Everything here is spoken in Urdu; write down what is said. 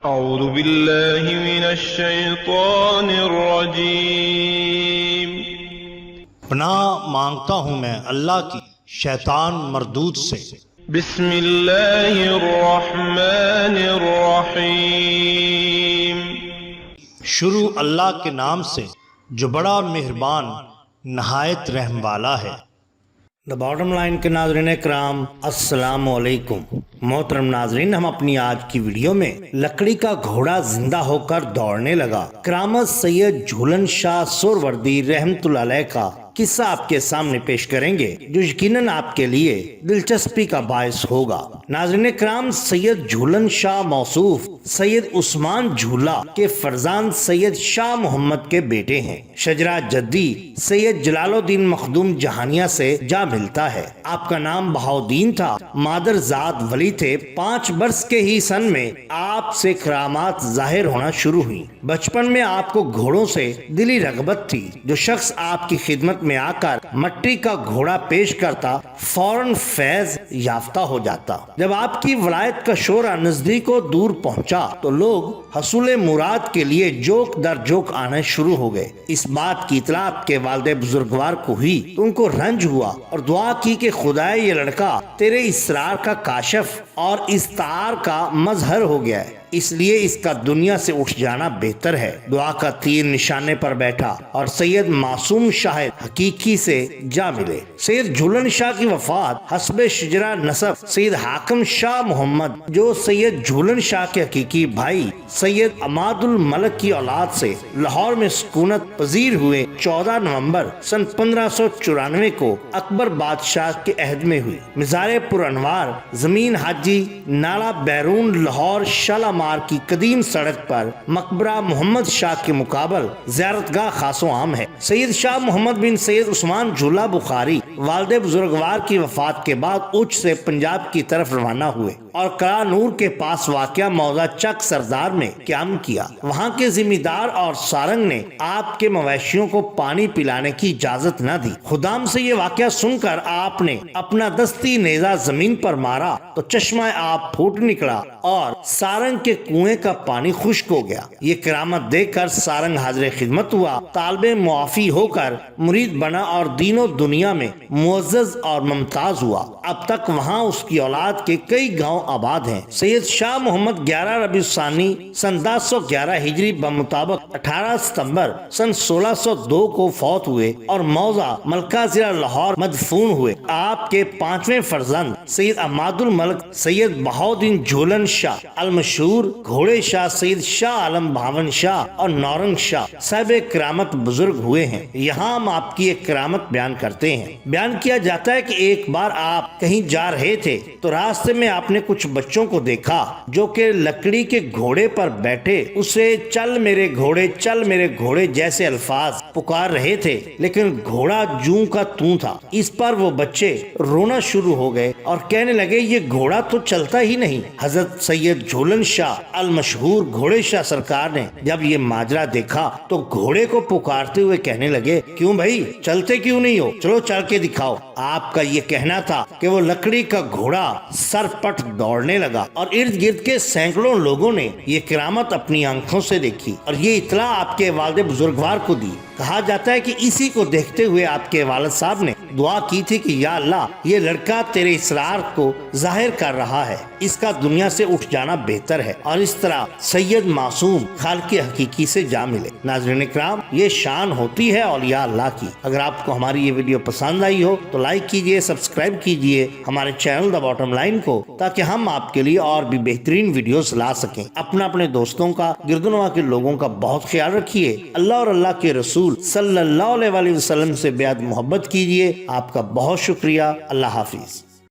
اعوذ باللہ من الشیطان الرجیم۔ پناہ مانگتا ہوں میں اللہ کی شیطان مردود سے۔ بسم اللہ الرحمن الرحیم۔ شروع اللہ کے نام سے جو بڑا مہربان نہایت رحم والا ہے۔ دا باٹم لائن کے ناظرین اکرام، السلام علیکم۔ محترم ناظرین، ہم اپنی آج کی ویڈیو میں لکڑی کا گھوڑا زندہ ہو کر دوڑنے لگا کرامت سید جھولن شاہ سہروردی رحمت اللہ علیہ کا قصہ آپ کے سامنے پیش کریں گے، جو یقیناً آپ کے لیے دلچسپی کا باعث ہوگا۔ ناظرین کرام، سید جھولن شاہ موصوف سید عثمان جھولا کے فرزند سید شاہ محمد کے بیٹے ہیں۔ شجرہ جدی سید جلال الدین مخدوم جہانیہ سے جا ملتا ہے۔ آپ کا نام بہاؤدین تھا، مادر ذات ولی تھے۔ 5 برس کے ہی سن میں آپ سے کرامات ظاہر ہونا شروع ہوئی۔ بچپن میں آپ کو گھوڑوں سے دلی رغبت تھی۔ جو شخص آپ کی خدمت میں آ کر مٹی کا گھوڑا پیش کرتا فوراً فیض یافتہ ہو جاتا۔ جب آپ کی ولایت کا شعرہ نزدیک و دور پہنچا تو لوگ حصول مراد کے لیے جوک در جوک آنے شروع ہو گئے۔ اس بات کی اطلاع آپ کے والد بزرگوار کو ہوئی تو ان کو رنج ہوا اور دعا کی کہ خدائے یہ لڑکا تیرے اسرار کا کاشف اور استعار کا مظہر ہو گیا ہے، اس لیے اس کا دنیا سے اٹھ جانا بہتر ہے۔ دعا کا تیر نشانے پر بیٹھا اور سید معصوم شاہد حقیقی سے جا ملے۔ سید جھولن شاہ کی وفات حسب شجرہ نسب سید حاکم شاہ محمد، جو سید جھولن شاہ کے حقیقی بھائی سید عماد الملک کی اولاد سے لاہور میں سکونت پذیر ہوئے، 14 نومبر سن 1594 کو اکبر بادشاہ کے عہد میں ہوئی۔ مزار پر انوار زمین حاجی نالہ بیرون لاہور شالامار کی قدیم سڑک پر مقبرہ محمد شاہ کے مقابل زیارتگاہ خاص و عام ہے۔ سید شاہ محمد بن سید عثمان جھولا بخاری والد بزرگوار کی وفات کے بعد اوچ سے پنجاب کی طرف روانہ ہوئے اور قلعہ نور کے پاس واقع موضع چک سردار میں قیام کیا۔ وہاں کے ذمہ دار اور سارنگ نے آپ کے مویشیوں کو پانی پلانے کی اجازت نہ دی۔ خدام سے یہ واقعہ سن کر آپ نے اپنا دستی نیزہ زمین پر مارا تو چشمہ آب پھوٹ نکلا اور سارنگ کے کنویں کا پانی خشک ہو گیا۔ یہ کرامت دیکھ کر سارنگ حاضر خدمت ہوا، طالب معافی ہو کر مرید بنا اور دین و دنیا میں معزز اور ممتاز ہوا۔ اب تک وہاں اس کی اولاد کے کئی گاؤں آباد ہیں۔ سید شاہ محمد 11 ربیع الثانی سن 1011 ہجری بمطابق 18 ستمبر سن 1602 کو فوت ہوئے اور موضع ملکہ ضلع لاہور مدفون ہوئے۔ آپ کے 5ویں فرزند سید عماد الملک سید بہاؤدین جھولن شاہ المشہور گھوڑے شاہ سید شاہ عالم بھاون شاہ اور نورنگ شاہ صاحب کرامت بزرگ ہوئے ہیں۔ یہاں ہم آپ کی ایک کرامت بیان کرتے ہیں۔ بیان کیا جاتا ہے کہ ایک بار آپ کہیں جا رہے تھے تو راستے میں آپ نے کچھ بچوں کو دیکھا جو کہ لکڑی کے گھوڑے پر بیٹھے اسے چل میرے گھوڑے چل میرے گھوڑے جیسے الفاظ پکار رہے تھے، لیکن گھوڑا جوں کا توں تھا۔ اس پر وہ بچے رونا شروع ہو گئے اور کہنے لگے یہ گھوڑا تو چلتا ہی نہیں۔ حضرت سید جھولن شاہ المشہور گھوڑے شاہ سرکار نے جب یہ ماجرا دیکھا تو گھوڑے کو پکارتے ہوئے کہنے لگے کیوں بھائی چلتے کیوں نہیں ہو، چلو چل کے دکھاؤ۔ آپ کا یہ کہنا تھا کہ وہ لکڑی کا گھوڑا سر پٹ دوڑنے لگا اور ارد گرد کے سینکڑوں لوگوں نے یہ کرامت اپنی آنکھوں سے دیکھی اور یہ اطلاع آپ کے والد بزرگوار کو دی۔ کہا جاتا ہے کہ اسی کو دیکھتے ہوئے آپ کے والد صاحب نے دعا کی تھی کہ یا اللہ یہ لڑکا تیرے اسرار کو ظاہر کر رہا ہے، اس کا دنیا سے اٹھ جانا بہتر ہے، اور اس طرح سید معصوم خالق حقیقی سے جا ملے۔ ناظرین اکرام، یہ شان ہوتی ہے اولیاء اللہ کی۔ اگر آپ کو ہماری یہ ویڈیو پسند آئی ہو تو لائک کیجئے، سبسکرائب کیجئے ہمارے چینل دا باٹم لائن کو، تاکہ ہم آپ کے لیے اور بھی بہترین ویڈیوز لا سکیں۔ اپنے دوستوں کا، گرد و نواح کے لوگوں کا بہت خیال رکھیے۔ اللہ اور اللہ کے رسول صلی اللہ علیہ وسلم سے بے حد محبت کیجئے۔ آپ کا بہت شکریہ۔ اللہ حافظ۔